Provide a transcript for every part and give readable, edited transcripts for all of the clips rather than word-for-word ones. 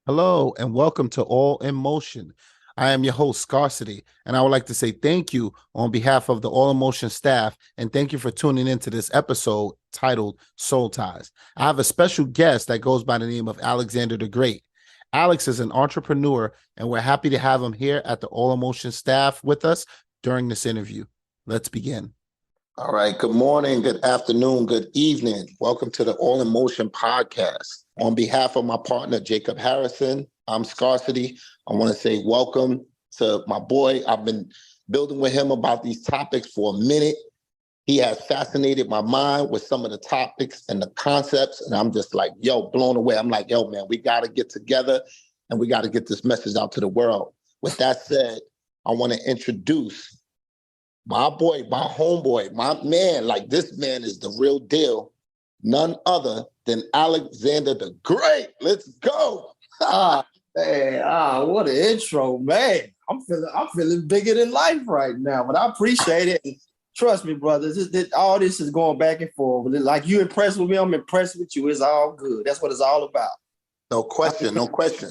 Hello and welcome to All in Motion. I am your host, Scarcity, and I would like to say thank you on behalf of the All in Motion staff, and thank you for tuning into this episode titled Soul Ties. I have a special guest that goes by the name of Alexander the Great. Alex is an entrepreneur, and we're happy to have him here at the All in Motion staff with us during this interview. Let's begin. All right. Good morning, good afternoon, good evening. Welcome to the All in Motion podcast. On behalf of my partner, Jacob Harrison, I'm Scarcity. I want to say welcome to my boy. I've been building with him about these topics for a minute. He has fascinated my mind with some of the topics and the concepts. And I'm just like, blown away. I'm like, man, we got to get together and we got to get this message out to the world. With that said, I want to introduce my boy, my homeboy, my man. Like, this man is the real deal. None other than Alexander the Great. Let's go. Man, what an intro, man. I'm feeling bigger than life right now, but I appreciate it. And trust me, brothers, all this is going back and forth. Like, you impressed with me, I'm impressed with you. It's all good. That's what it's all about. No question, no question.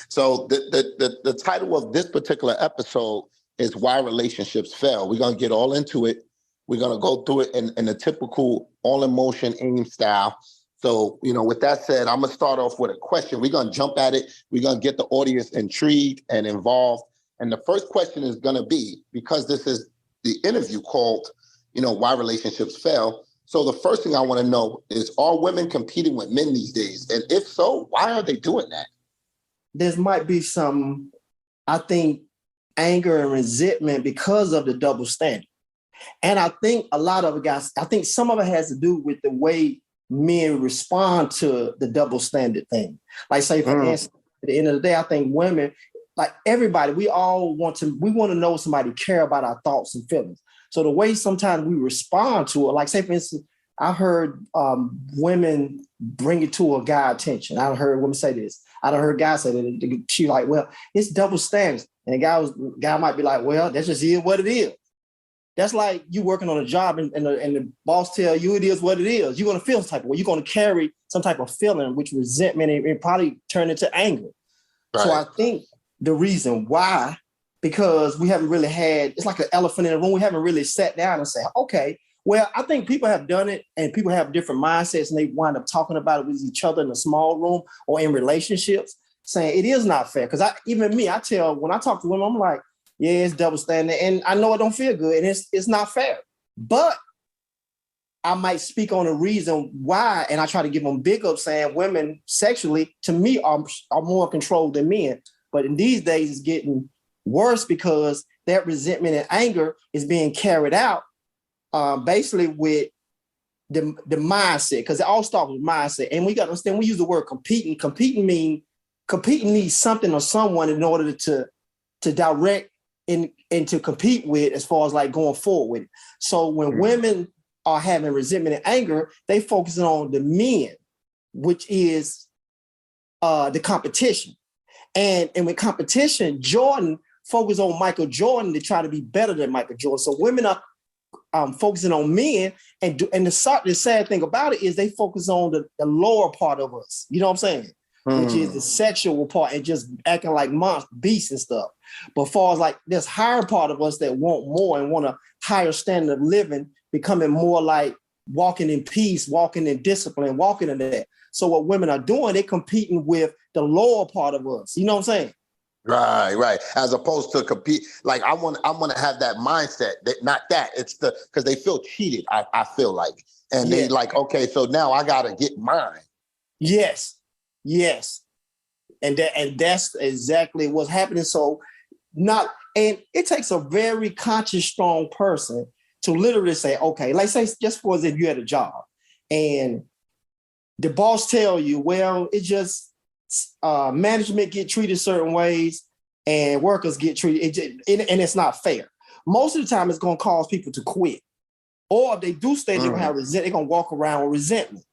So the title of this particular episode is Why Relationships Fail. We're going to get all into it. We're going to go through it in the typical All in Motion AIM style. So, with that said, I'm going to start off with a question. We're going to jump at it. We're going to get the audience intrigued and involved. And the first question is going to be, because this is the interview called, Why Relationships Fail. So the first thing I want to know is, are women competing with men these days? And if so, why are they doing that? There might be some, I think, anger and resentment because of the double standard. And I think a lot of it, guys, I think some of it has to do with the way men respond to the double standard thing. Like, say, for instance, at the end of the day, I think women, like everybody, we want to know somebody care about our thoughts and feelings. So the way sometimes we respond to it, like, say, for instance, I heard women bring it to a guy attention. I heard women say this. I done heard guys say that. She like, well, it's double standards. And the guy might be like, well, that's just what it is. That's like you working on a job and the boss tell you it is what it is. You're going to feel some type of way. You're going to carry some type of feeling, which resentment, and probably turn into anger. Right. So I think the reason why, because we haven't really it's like an elephant in the room. We haven't really sat down and said, okay, well, I think people have done it and people have different mindsets and they wind up talking about it with each other in a small room or in relationships, saying it is not fair. Because I tell, when I talk to women, I'm like, yeah, it's double standard. And I know it don't feel good and it's not fair. But I might speak on a reason why, and I try to give them big up, saying women sexually, to me, are more controlled than men. But in these days, it's getting worse because that resentment and anger is being carried out basically with the mindset, because it all starts with mindset. And we got to understand, we use the word competing. Competing needs something or someone in order to direct and to compete with, as far as like going forward with it. So when women are having resentment and anger, they focusing on the men, which is the competition. And with competition, Jordan focused on Michael Jordan to try to be better than Michael Jordan. So women are focusing on men, and the sad thing about it is they focus on the lower part of us. You know what I'm saying? Which is the sexual part and just acting like beasts and stuff. But far as like this higher part of us that want more and want a higher standard of living, becoming more like walking in peace, walking in discipline, walking in that. So what women are doing, they're competing with the lower part of us. You know what I'm saying? Right. As opposed to compete, like I want to have that mindset. It's because they feel cheated. I feel like, and they like, okay, so now I gotta get mine. Yes, and that's exactly what's happening. So and it takes a very conscious, strong person to literally say, okay, like say just for as if you had a job, and the boss tell you, well, it's just. Management get treated certain ways and workers get treated, and it's not fair. Most of the time, it's going to cause people to quit. Or if they do stay, they're going to have resentment. They're going to walk around with resentment.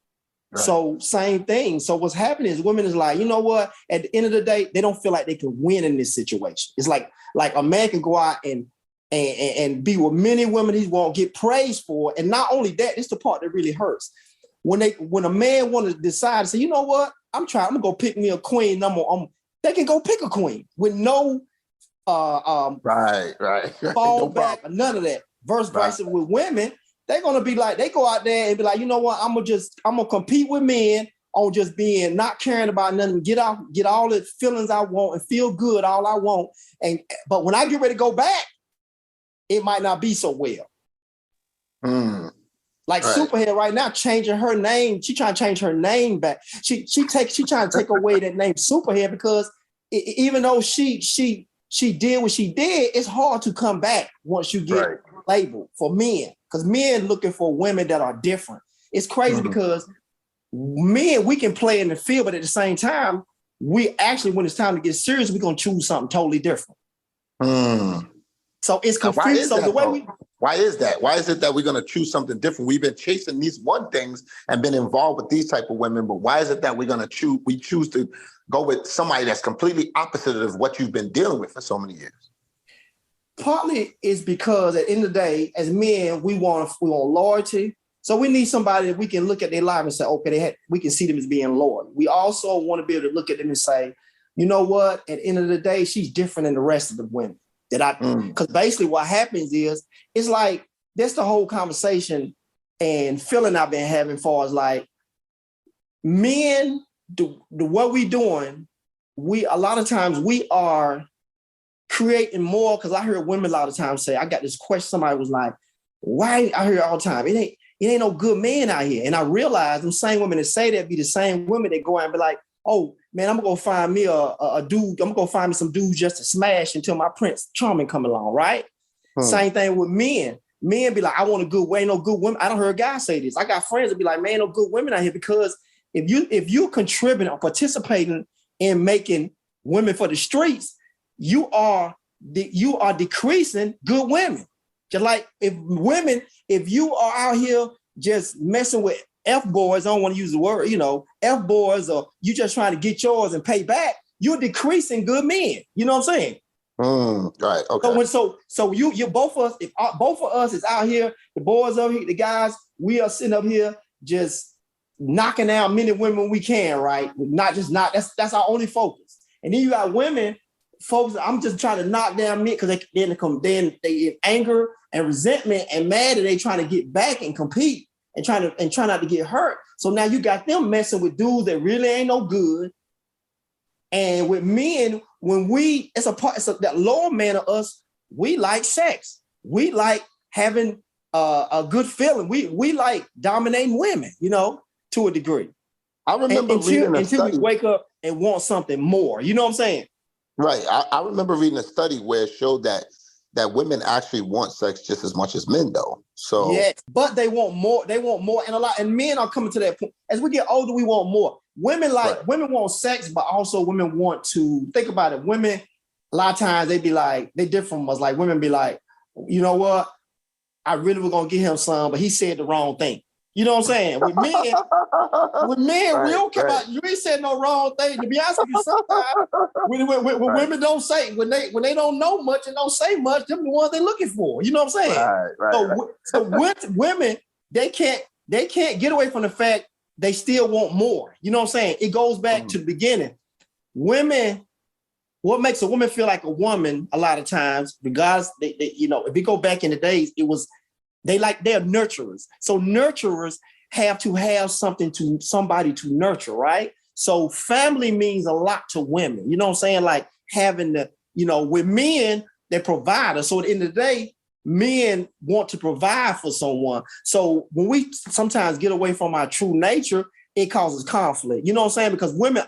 Right. So same thing. So what's happening is women is like, you know what? At the end of the day, they don't feel like they can win in this situation. It's like a man can go out and be with many women he won't get praised for. And not only that, it's the part that really hurts. When a man want to decide to say, you know what? I'm gonna go pick me a queen. they can go pick a queen with no right. fall No back or none of that. Versus with women, they're gonna be like, they go out there and be like, you know what, I'm gonna compete with men on just being not caring about nothing, get all the feelings I want and feel good all I want. But when I get ready to go back, it might not be so well. Like Superhead right now, changing her name. She trying to change her name back. She trying to take away that name Superhead because even though she did what she did, it's hard to come back once you get labeled for men. Because men looking for women that are different. It's crazy because men, we can play in the field, but at the same time, we actually, when it's time to get serious, we're gonna choose something totally different. So it's confusing. So the way why is that? Why is it that we're going to choose something different? We've been chasing these one things and been involved with these type of women, but why is it that we're going to choose to go with somebody that's completely opposite of what you've been dealing with for so many years? Partly is because at the end of the day, as men, we want loyalty. So we need somebody that we can look at their life and say, okay, we can see them as being loyal. We also want to be able to look at them and say, you know what? At the end of the day, she's different than the rest of the women. Because basically what happens is, it's like, that's the whole conversation and feeling I've been having far as like, men, what we doing, a lot of times we are creating more, because I hear women a lot of times say, I got this question, somebody was like, why? I hear it all the time, it ain't no good man out here. And I realize them same women that say that be the same women that go out and be like, oh, man, I'm gonna go find me a dude. I'm gonna go find me some dudes just to smash until my Prince Charming come along, right? Same thing with men. Men be like, I want a good way, no good women. I don't heard guys say this. I got friends that be like, man, no good women out here, because if you contributing or participating in making women for the streets, you are decreasing good women. Just like if you are out here just messing with F-boys, I don't want to use the word, F-boys, or you just trying to get yours and pay back, you're decreasing good men. You know what I'm saying? Right. Okay. So you both of us, if both of us is out here, the boys over here, the guys, we are sitting up here just knocking out men and women we can, right? That's our only focus. And then you got women, folks, I'm just trying to knock down men because they in anger and resentment and mad, and they trying to get back and compete and try not to get hurt. So now you got them messing with dudes that really ain't no good. And with men, when that lower man of us, we like sex. We like having a good feeling. We like dominating women, to a degree. I remember until we wake up and want something more. You know what I'm saying? Right. I remember reading a study where it showed that women actually want sex just as much as men, though. So yes, but they want more. They want more, and men are coming to that point. As we get older, we want more. Women want sex, but also women want to think about it. Women, a lot of times they be like, they different from us. Like women be like, you know what? I really was gonna get him some, but he said the wrong thing. You know what I'm saying? With men, we don't care about, you ain't said no wrong thing. To be honest with you, sometimes when women don't say, when they don't know much and don't say much, them the ones they're looking for. You know what I'm saying? So with women, they can't get away from the fact they still want more. You know what I'm saying? It goes back to the beginning. Women, what makes a woman feel like a woman a lot of times, regardless, if we go back in the days, it was, they're nurturers. So nurturers have to have somebody to nurture, right? So family means a lot to women. You know what I'm saying? Like having with men, they're providers. So at the end of the day, men want to provide for someone. So when we sometimes get away from our true nature, it causes conflict. You know what I'm saying? Because women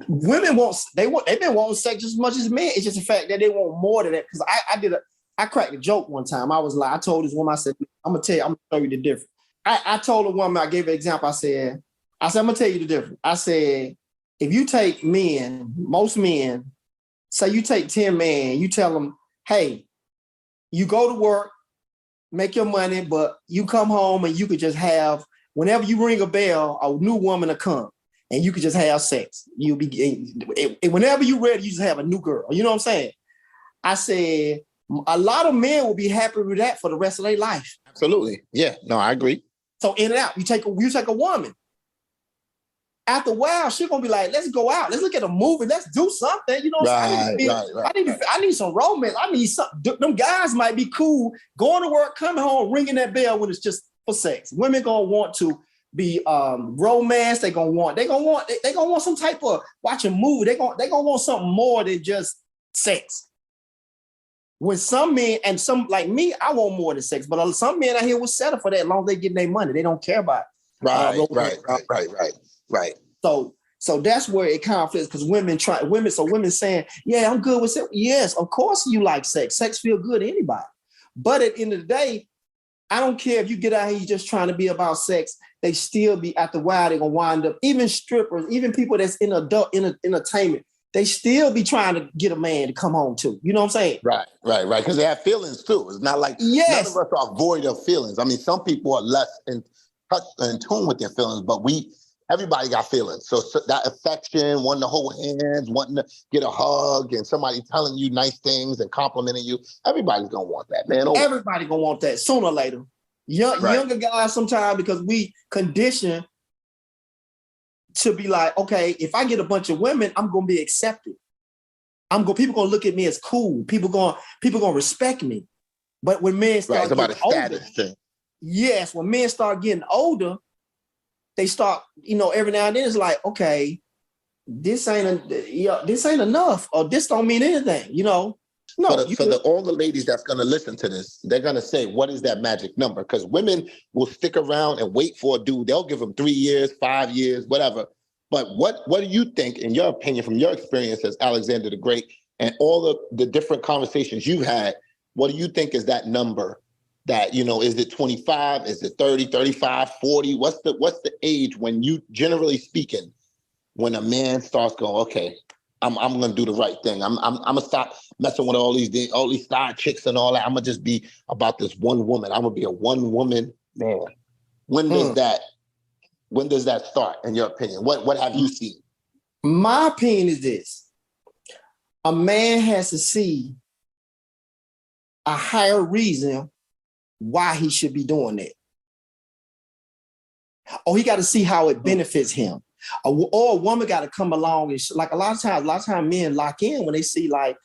they've been wanting sex just as much as men. It's just the fact that they want more than that. Because I cracked a joke one time. I was like, I told this woman, I said, I'm gonna show you the difference. I told a woman, I gave an example. I said, I'm gonna tell you the difference. I said, if you take men, most men, say you take 10 men, you tell them, hey, you go to work, make your money, but you come home and you could just have, whenever you ring a bell, a new woman will come and you could just have sex. You'll be, whenever you're ready, you just have a new girl. You know what I'm saying? I said, a lot of men will be happy with that for the rest of their life. Absolutely. Yeah. No, I agree. So in and out, you take a woman. after a while, she's gonna be like, let's go out, let's look at a movie, let's do something. You know what I'm saying? I need some romance. I need something. Them guys might be cool going to work, coming home, ringing that bell when it's just for sex. Women gonna want to be romance. They gonna want some type of watching movie. They gonna want something more than just sex. When some men, and some like me, I want more than sex, but some men out here will settle for that as long as they getting their money. They don't care about Right. So that's where it conflicts, because women saying, yeah, I'm good with sex. Yes, of course you like sex. Sex feel good to anybody. But at the end of the day, I don't care if you get out here, you're just trying to be about sex. They still be at the while, they're gonna wind up, even strippers, even people that's in adult entertainment, they still be trying to get a man to come home to. You know what I'm saying? Right. Because they have feelings too. It's not like none of us are void of feelings. I mean, some people are less in tune with their feelings, but everybody got feelings. So that affection, wanting to hold hands, wanting to get a hug, and somebody telling you nice things and complimenting you, everybody's gonna want that, man. Everybody gonna want that sooner or later. Younger guys sometimes, because we condition to be like, okay, if I get a bunch of women, I'm gonna be accepted. People gonna look at me as cool. People gonna respect me. But when men start getting older, yes, when men start getting older, they start, every now and then it's like, okay, this ain't enough, or this don't mean anything, No, all the ladies that's gonna listen to this, they're gonna say, what is that magic number? Because women will stick around and wait for a dude. They'll give them 3 years, 5 years, whatever. But what do you think, in your opinion, from your experience as Alexander the Great and all of the different conversations you've had, what do you think is that number? That, is it 25? Is it 30, 35, 40? What's the age when you, generally speaking, when a man starts going, okay, I'm gonna do the right thing. I'm gonna stop messing with all these side chicks and all that. I'm gonna just be about this one woman. I'm gonna be a one woman man. When does that start, in your opinion? What have you seen? My opinion is this: a man has to see a higher reason why he should be doing that. Or he got to see how it benefits him. Or a woman got to come along and like a lot of times men lock in when they see like,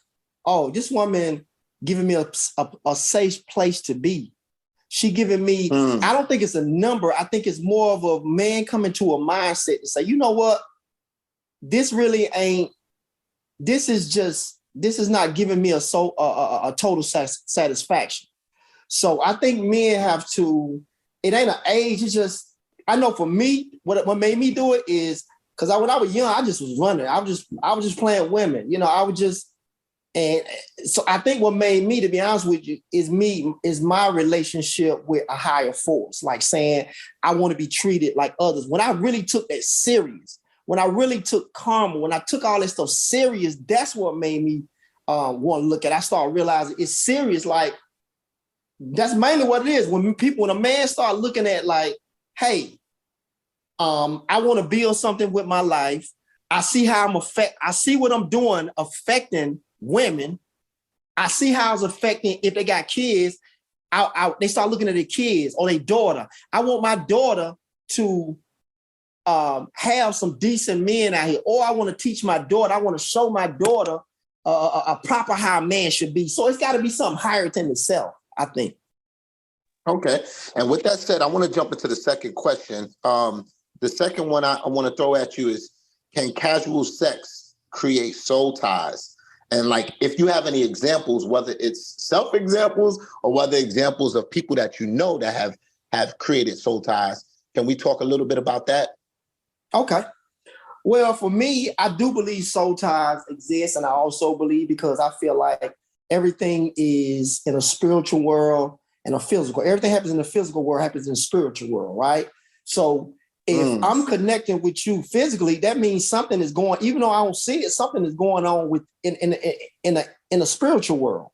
oh, this woman giving me a safe place to be. She giving me, I don't think it's a number. I think it's more of a man coming to a mindset to say, you know what? This is not giving me a total satisfaction. So I think men have to, it ain't an age, it's just, I know for me, what made me do it is, because when I was young, I just was running. I was just playing women. And so I think what made me, to be honest with you, is my relationship with a higher force, like saying, I want to be treated like others. When I really took that serious, when I really took karma, when I took all that stuff serious, that's what made me want to look at it. I started realizing it's serious. Like, that's mainly what it is. When a man start looking at like, hey, I want to build something with my life. I see how I see what I'm doing affecting women. I see how it's affecting, if they got kids, they start looking at their kids or their daughter. I want my daughter to have some decent men out here, or I want to teach my daughter. I want to show my daughter a proper how a man should be. So it's got to be something higher than itself, I think. Okay. And with that said, I want to jump into the second question. The second one I want to throw at you is, can casual sex create soul ties? And like, if you have any examples, whether it's self-examples or whether examples of people that that have created soul ties, can we talk a little bit about that? Okay. Well, for me, I do believe soul ties exist. And I also believe, because I feel like everything is in a spiritual world and a physical. Everything happens in the physical world happens in the spiritual world, right? So if I'm connecting with you physically, that means something is going, even though I don't see it, something is going on in a spiritual world.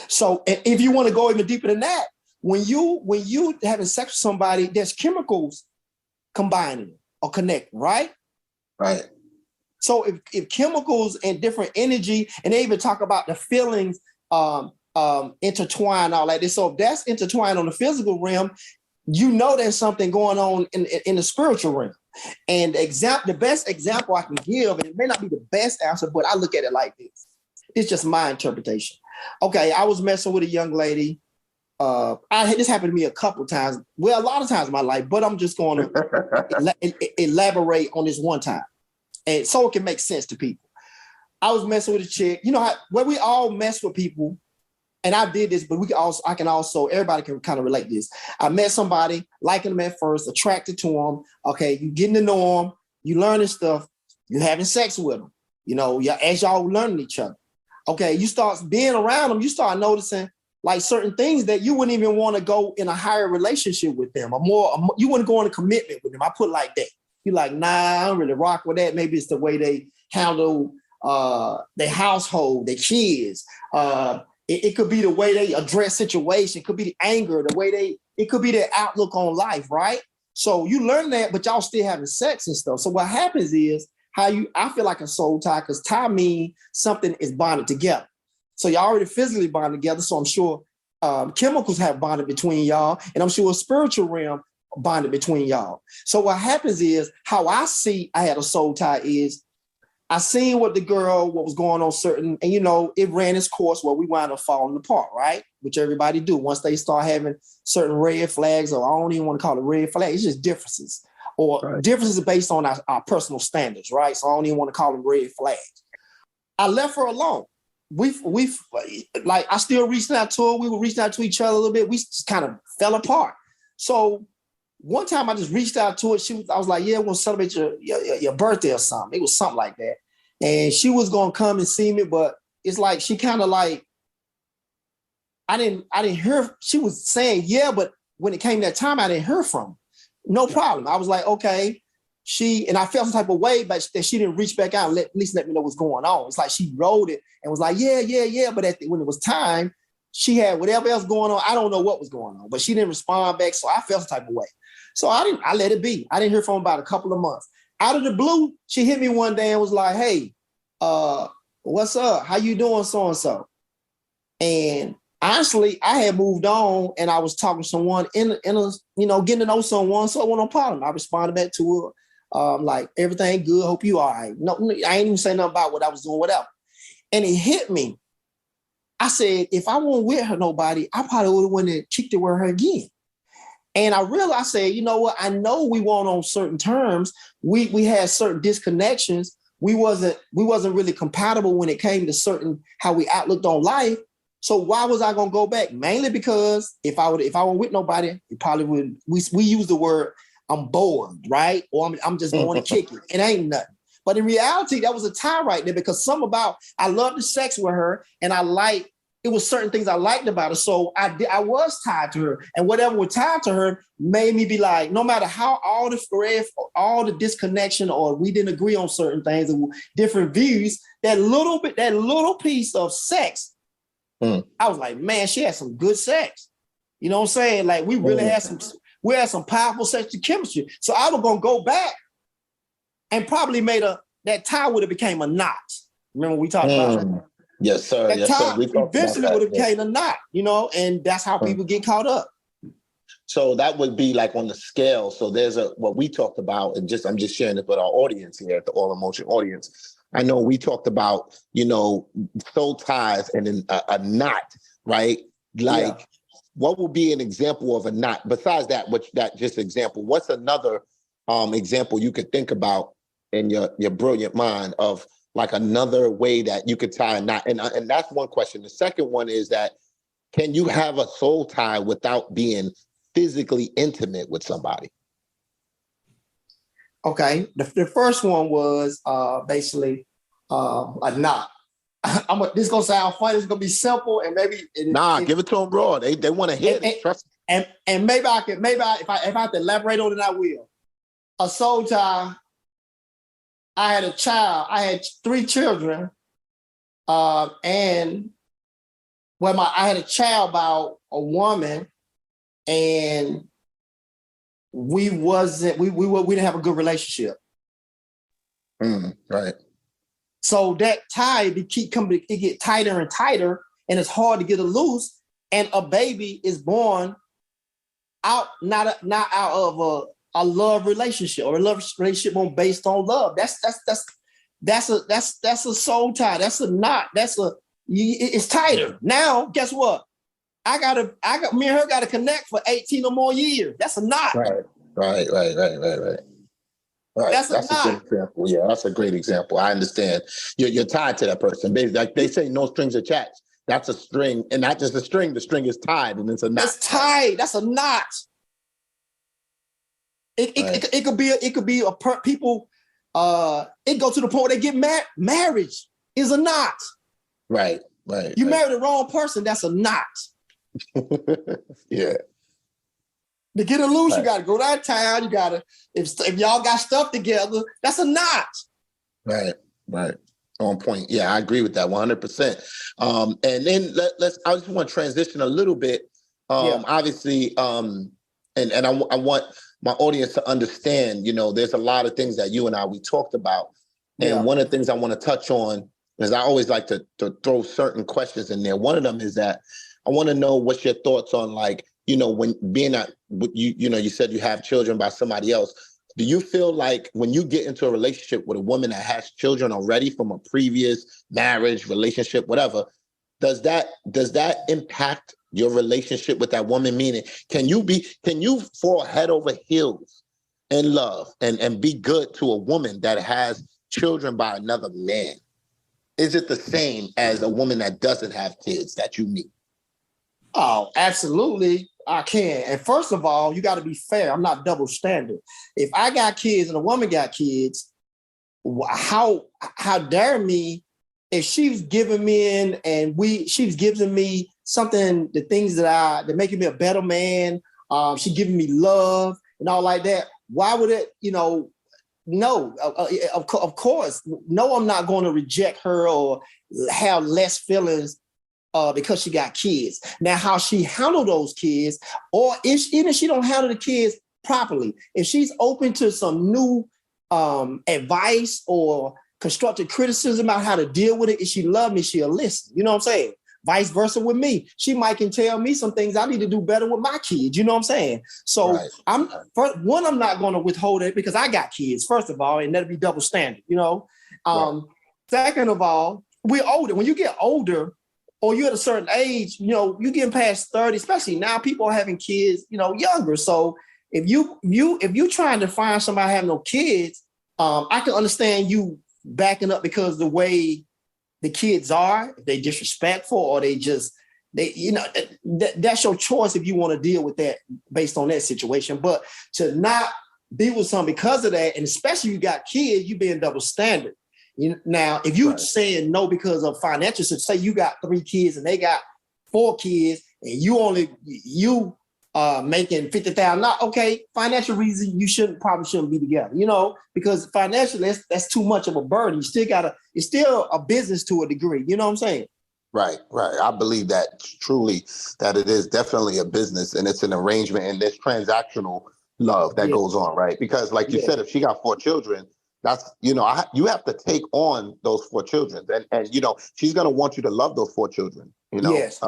So if you want to go even deeper than that, when you having sex with somebody, there's chemicals combining or connecting, right? Right. So if chemicals and different energy, and they even talk about the feelings intertwine, all like this. So if that's intertwined on the physical realm, there's something going on in the spiritual realm. And the best example I can give, and it may not be the best answer, but I look at it like this. It's just my interpretation. Okay, I was messing with a young lady. This happened to me a couple of times. Well, a lot of times in my life, but I'm just going to elaborate on this one time, and so it can make sense to people. I was messing with a chick. You know how where we all mess with people, and I did this, but I can also everybody can kind of relate this. I met somebody, liking them at first, attracted to them. Okay, you getting to know them, you learning stuff, you having sex with them. You know, as y'all learning each other. Okay, you start being around them, you start noticing like certain things that you wouldn't even want to go in a higher relationship with them, you wouldn't go in a commitment with them. I put it like that. You're like, nah, I don't really rock with that. Maybe it's the way they handle their household, their kids. It could be the way they address situation. It could be the anger, it could be their outlook on life, right? So you learn that, but y'all still having sex and stuff. So what happens is I feel like a soul tie, because tie means something is bonded together. So y'all already physically bonded together. So I'm sure chemicals have bonded between y'all, and I'm sure a spiritual realm bonded between y'all. So what happens is how I see I had a soul tie is I seen what was going on certain, and it ran its course where we wound up falling apart, right? Which everybody do once they start having certain red flags, or I don't even want to call it red flags. It's just differences, or right. Differences based on our personal standards, right? So I don't even want to call them red flags. I left her alone. We like I still reached out to her. We were reaching out to each other a little bit. We just kind of fell apart. So one time I just reached out to her. I was like, yeah, we're gonna celebrate your birthday or something. It was something like that. And she was gonna come and see me, but it's like she kind of like I didn't hear. She was saying yeah, but when it came that time, I didn't hear from her. No problem. I was like, okay. And I felt some type of way, but that she didn't reach back out and at least let me know what's going on. It's like she wrote it and was like, yeah. But when it was time, she had whatever else going on. I don't know what was going on, but she didn't respond back. So I felt some type of way. So I let it be. I didn't hear from her about a couple of months. Out of the blue, she hit me one day and was like, hey, what's up? How you doing, so-and-so? And honestly, I had moved on and I was talking to someone in a getting to know someone. So it wasn't no problem. I responded back to her. Like, everything good, hope you all right. No, I ain't even say nothing about what I was doing, whatever. And it hit me. I said, if I wasn't with her, nobody, I probably would have went and kicked it with her again. And I realized, I said, you know what? I know we weren't on certain terms. We had certain disconnections. We wasn't really compatible when it came to certain how we outlooked on life. So why was I gonna go back? Mainly because if I wasn't with nobody, it probably would. We use the word I'm bored, right? Or I'm just going to kick it. It ain't nothing. But in reality, that was a tie right there, because I loved the sex with her, and it was certain things I liked about her. So I was tied to her, and whatever was tied to her made me be like, no matter how all the disconnection, or we didn't agree on certain things, or different views, that little piece of sex, I was like, man, she had some good sex. You know what I'm saying? Like, we really had some powerful sexual chemistry. So I was gonna go back and probably that tie would have became a knot. Remember we talked about that? Yes, sir. That tie eventually would have became a knot, and that's how people get caught up. So that would be like on the scale. So there's what we talked about, and I'm just sharing it with our audience here at the All Emotion audience. I know we talked about, soul ties and then a knot, right? Like, what would be an example of a knot? Besides that just example, what's another example you could think about in your brilliant mind of like another way that you could tie a knot? And that's one question. The second one is that, can you have a soul tie without being physically intimate with somebody? Okay. The first one was basically a knot. This is gonna sound funny. It's gonna be simple, and maybe give it to them raw. They want to hear it. Trust me. And maybe if I have to elaborate on it, I will. A soul tie. I had a child. I had 3 children, and I had a child by a woman, and we didn't have a good relationship. Right. So that tie, it get tighter and tighter, and it's hard to get it loose. And a baby is born not out of a love relationship or a love relationship based on love. That's a soul tie. That's a knot. It's tighter. Now, guess what? Me and her got to connect for 18 or more years. That's a knot. Right. That's a good example. Yeah, that's a great example. I understand. You're tied to that person. Like they say, no strings attached. That's a string, and not just a string. The string is tied, and it's a knot. It's tied. That's a knot. It could be people. It goes to the point where they get married. Marriage is a knot. Right. You marry the wrong person. That's a knot. Yeah. To get it loose, you got to go downtown. You got to, if y'all got stuff together, that's a knot. Right. On point. Yeah, I agree with that 100%. And then I just want to transition a little bit. Obviously, and I want my audience to understand, there's a lot of things that you and we talked about. And one of the things I want to touch on is I always like to throw certain questions in there. One of them is that I want to know what's your thoughts on, like, when being you said you have children by somebody else. Do you feel like when you get into a relationship with a woman that has children already from a previous marriage, relationship, whatever, does that impact your relationship with that woman? Meaning, can you fall head over heels in love and be good to a woman that has children by another man? Is it the same as a woman that doesn't have kids that you meet? Oh, absolutely. I can. And first of all, you got to be fair. I'm not double standard. If I got kids and a woman got kids, how dare me if she's giving me she's giving me something, the things that making me a better man. She giving me love and all like that. Why would it, no, of course, no, I'm not going to reject her or have less feelings because she got kids. Now, how she handle those kids, or even if she don't handle the kids properly, if she's open to some new advice or constructive criticism about how to deal with it, if she love me, she'll listen. You know what I'm saying? Vice versa with me. She might can tell me some things I need to do better with my kids. You know what I'm saying? So I'm not going to withhold it because I got kids, first of all, and that'll be double standard, Second of all, we're older. When you get older, or you're at a certain age, you're getting past 30, especially now people are having kids, younger. So if you trying to find somebody having no kids, I can understand you backing up because the way the kids are, if they disrespectful or that's your choice if you want to deal with that based on that situation. But to not be with someone because of that, and especially you got kids, you being double standard. Now, if you saying no because of financial, so say you got 3 kids and they got 4 kids, and you making $50,000, okay, financial reason you probably shouldn't be together, because financially that's too much of a burden. It's still a business to a degree. You know what I'm saying? Right. I believe that truly that it is definitely a business and it's an arrangement and there's transactional love that goes on, right? Because like you said, if she got 4 children, that's, you have to take on those 4 children and she's going to want you to love those 4 children, Yes.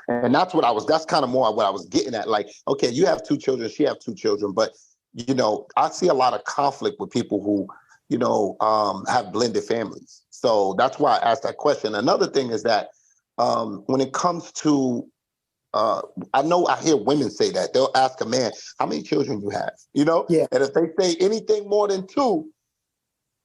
And that's kind of more what I was getting at. Like, okay, you have 2 children, she have 2 children, but, I see a lot of conflict with people who, have blended families. So that's why I asked that question. Another thing is that when it comes to, I know I hear women say that they'll ask a man, how many children you have, Yeah. And if they say anything more than 2,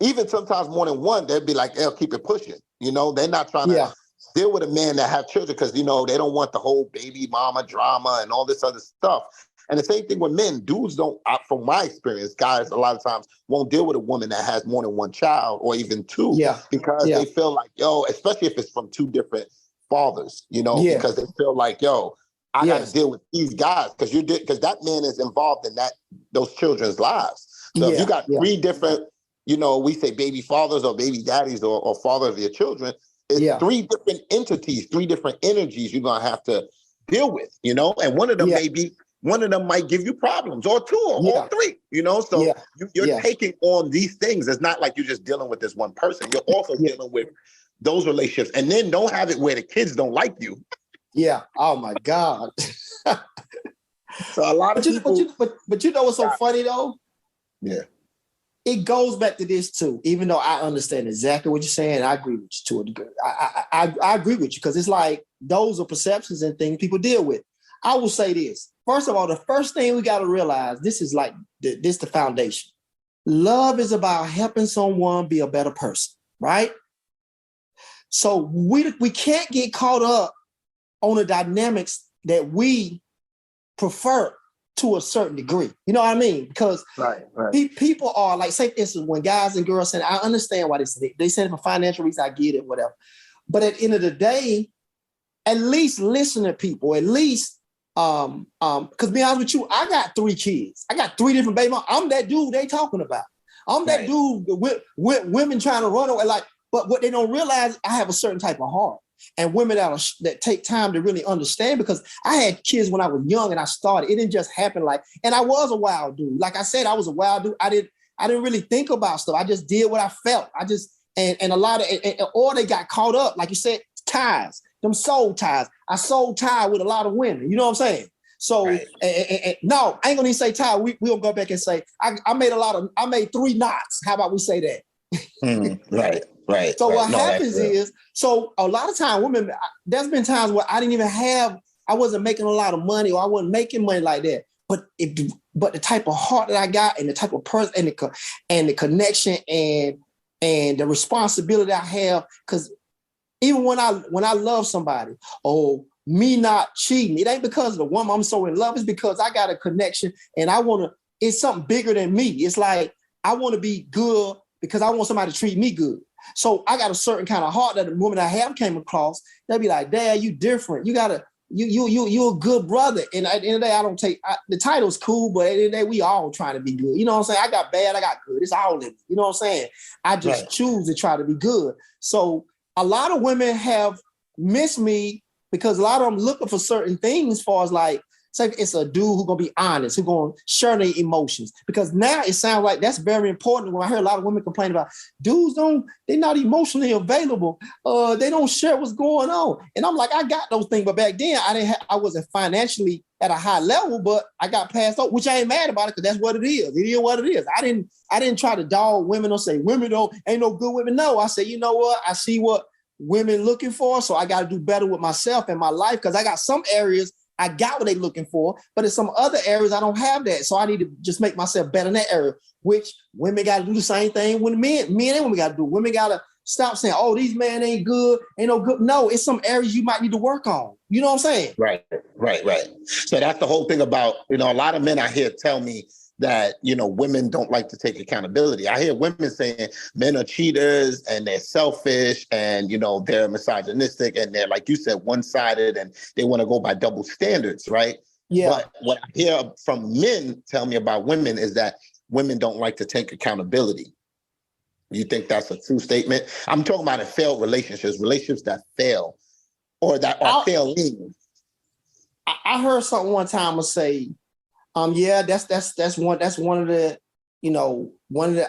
even sometimes more than 1, they'd be like, they'll keep it pushing. They're not trying to deal with a man that have children because, they don't want the whole baby mama drama and all this other stuff. And the same thing with men. Dudes don't, from my experience, guys a lot of times won't deal with a woman that has more than 1 child or even 2 because they feel like, especially if it's from 2 different fathers, because they feel like, I got to deal with these guys because that man is involved in those children's lives. So if you got 3 different, we say baby fathers or baby daddies or father of your children, it's 3 different entities, 3 different energies you're going to have to deal with, and one of them might give you problems or 2 or all 3, so you're taking on these things. It's not like you're just dealing with this one person. You're also dealing with those relationships, and then don't have it where the kids don't like you. Yeah. Oh my God. So a lot of people. But you know what's so funny though? Yeah. It goes back to this too. Even though I understand exactly what you're saying, I agree with you to a degree. I agree with you because it's like those are perceptions and things people deal with. I will say this. First of all, the first thing we got to realize, this is like this the foundation. Love is about helping someone be a better person, right? So we can't get caught up on the dynamics that we prefer to a certain degree. You know what I mean? Because people are like, say, for instance, when guys and girls say, I understand why they say it for financial reasons, I get it, whatever. But at the end of the day, at least listen to people, at least, because be honest with you, I got 3 kids. I got 3 different baby moms. I'm that dude they talking about. I'm that dude with women trying to run away. Like, but what they don't realize, I have a certain type of heart. And women that take time to really understand, because I had kids when I was young and I started. It didn't just happen like, and I was a wild dude. Like I said, I was a wild dude. I didn't really think about stuff. I just did what I felt. And a lot of, or they got caught up, like you said, ties, them soul ties. I soul tie with a lot of women. You know what I'm saying? So no, I ain't gonna even say tie. We gonna go back and say I made 3 knots. How about we say that? Right. So what happens is, so a lot of times women, there's been times where I wasn't making a lot of money, or I wasn't making money like that. But the type of heart that I got, and the type of person, and the connection, and the responsibility I have, because even when I love somebody, or me not cheating, it ain't because of the woman I'm so in love. It's because I got a connection, and it's something bigger than me. It's like I want to be good because I want somebody to treat me good. So I got a certain kind of heart that the woman I have came across, they'll be like, Dad, you different. You're a good brother. And at the end of the day, I don't take, the title's cool, but at the end of the day, we all trying to be good. You know what I'm saying? I got bad, I got good. It's all in me. You know what I'm saying? I just choose to try to be good. So a lot of women have missed me because a lot of them looking for certain things as far as like, say it's a dude who's gonna be honest, who's gonna share their emotions. Because now it sounds like that's very important. When I hear a lot of women complain about dudes they're not emotionally available. They don't share what's going on. And I'm like, I got those things, but back then I wasn't financially at a high level, but I got passed up, which I ain't mad about it because that's what it is. It is what it is. I didn't try to dog women or say women ain't no good women. No, I say, you know what? I see what women looking for, so I got to do better with myself and my life, because I got some areas I got what they're looking for, but in some other areas I don't have that. So I need to just make myself better in that area, which women got to do the same thing with men. Men and women got to do. Women got to stop saying, oh, these men ain't good, ain't no good. No, it's some areas you might need to work on. You know what I'm saying? Right. So that's the whole thing about, a lot of men I hear tell me that, women don't like to take accountability. I hear women saying men are cheaters and they're selfish and, they're misogynistic and they're, like you said, one-sided and they want to go by double standards, right? Yeah. But what I hear from men tell me about women is that women don't like to take accountability. You think that's a true statement? I'm talking about in failed relationships that fail or that are failing. I heard something one time say, that's one of the,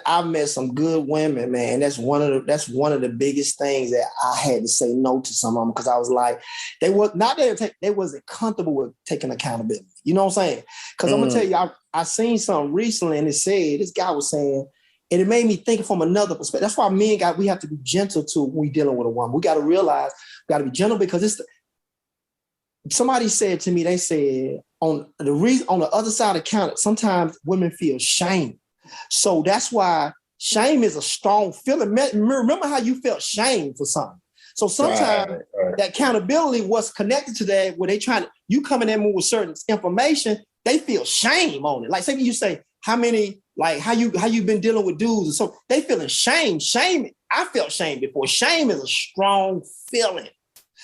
I've met some good women, man. That's one of the biggest things that I had to say no to some of them, because I was like, they wasn't comfortable with taking accountability. You know what I'm saying? Because I'm gonna tell you, I seen something recently, and this guy was saying, and it made me think from another perspective. That's why we have to be gentle too when we dealing with a woman. We got to realize we got to be gentle, because somebody said to me, they said, on the other side of the counter, sometimes women feel shame. So that's why shame is a strong feeling. Remember how you felt shame for something. So sometimes that accountability was connected to that, where you coming in with certain information, they feel shame on it. Like say you say, how you been dealing with dudes, and so they feeling shame. Shame, I felt shame before. Shame is a strong feeling.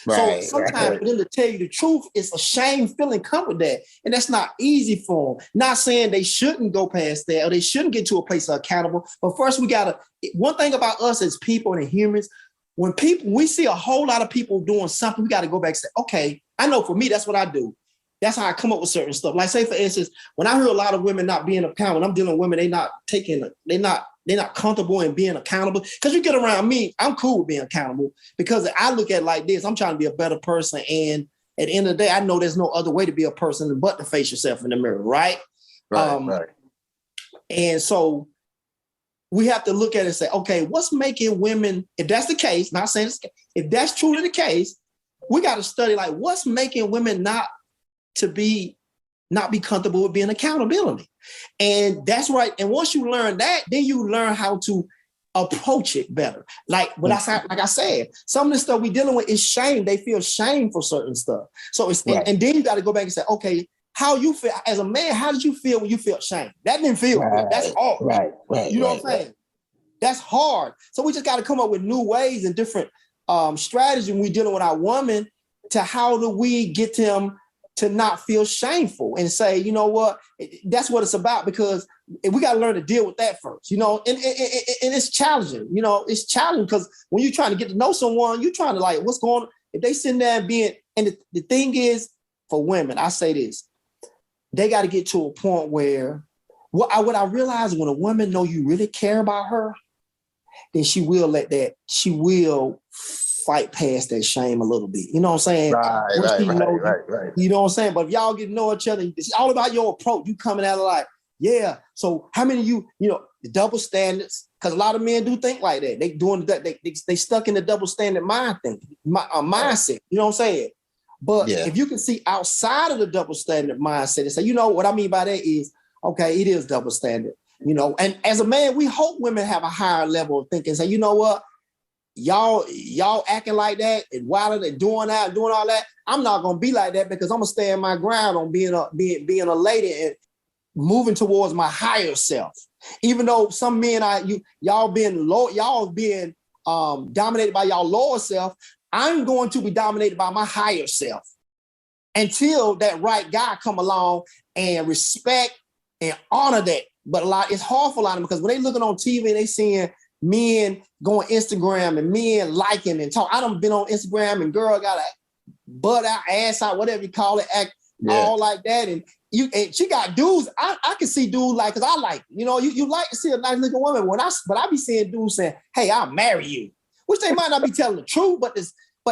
So sometimes for them to tell you the truth, it's a shame feeling come with that. And that's not easy for them. Not saying they shouldn't go past that or they shouldn't get to a place of accountable. But first one thing about us as people and humans, when we see a whole lot of people doing something, we got to go back and say, okay, I know for me, that's what I do. That's how I come up with certain stuff. Like say, for instance, when I hear a lot of women not being accountable, I'm dealing with women, they're not comfortable in being accountable. Because you get around me, I'm cool with being accountable, because I look at it like this. I'm trying to be a better person, and at the end of the day, I know there's no other way to be a person but to face yourself in the mirror, right? Right. And so we have to look at it and say, okay, what's making women, if that's the case, not saying it's, if that's truly the case, we got to study like what's making women not be comfortable with being accountability. And that's right. And once you learn that, then you learn how to approach it better. Like I said, some of the stuff we dealing with is shame. They feel shame for certain stuff. So it's and then you got to go back and say, okay, how you feel as a man? How did you feel when you felt shame? That didn't feel good. That's hard. Right. You know what I'm saying? That's hard. So we just got to come up with new ways and different strategies when we're dealing with our woman to how do we get them to not feel shameful and say, you know what, that's what it's about, because we got to learn to deal with that first, you know, and it's challenging, you know, it's challenging because when you're trying to get to know someone, you're trying to like, what's going on? If they sitting there and being, and the thing is for women, I say this, they got to get to a point where what I realize when a woman know you really care about her, then she will fight past that shame a little bit. You know what I'm saying? Right. You know what I'm saying? But if y'all get to know each other, it's all about your approach. You coming at it like, yeah. So how many of you know, the double standards? Because a lot of men do think like that. They doing that. They stuck in the double standard mindset. You know what I'm saying? But if you can see outside of the double standard mindset and say, you know, what I mean by that is, okay, it is double standard. You know, and as a man, we hope women have a higher level of thinking. Say, you know what? Y'all acting like that and wilding and doing all that. I'm not gonna be like that because I'm gonna stand my ground on being a lady and moving towards my higher self. Even though some men y'all being dominated by y'all lower self, I'm going to be dominated by my higher self until that right guy come along and respect and honor that. But it's hard for a lot of them because when they looking on TV and they seeing men going Instagram and men liking and talk. I done been on Instagram and girl got a butt out, ass out, whatever you call it, act all like that. And she got dudes. I can see dudes like, cause I like, you know, you like to see a nice looking woman. But I be seeing dudes saying, hey, I'll marry you, which they might not be telling the truth, but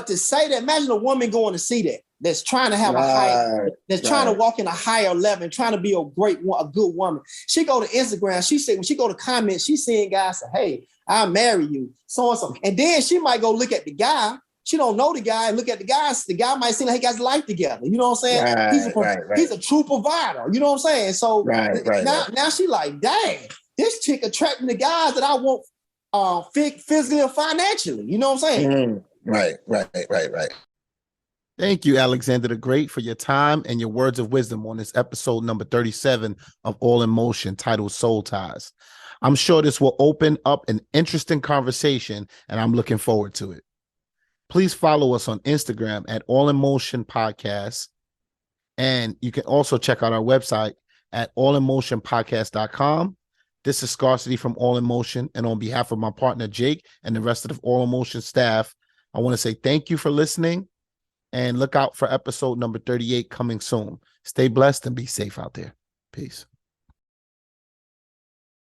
to say that, imagine a woman going to see that's trying to have trying to walk in a higher level and trying to be a good woman. She go to Instagram. She said when she go to comments, she's seeing guys say, hey, I'll marry you, so and so. And then she might go look at the guy. She don't know the guy and look at the guys. The guy might seem like he got his life together. You know what I'm saying? He's a true provider. You know what I'm saying? So now she like, dang, this chick attracting the guys that I want physically or financially. You know what I'm saying? Right. Thank you, Alexander the Great, for your time and your words of wisdom on this episode number 37 of All in Motion, titled Soul Ties. I'm sure this will open up an interesting conversation, and I'm looking forward to it. Please follow us on Instagram at All in Motion Podcast. And you can also check out our website at allinmotionpodcast.com. This is Scarcity from All in Motion. And on behalf of my partner, Jake, and the rest of the All in Motion staff, I want to say thank you for listening. And look out for episode number 38 coming soon. Stay blessed and be safe out there. Peace.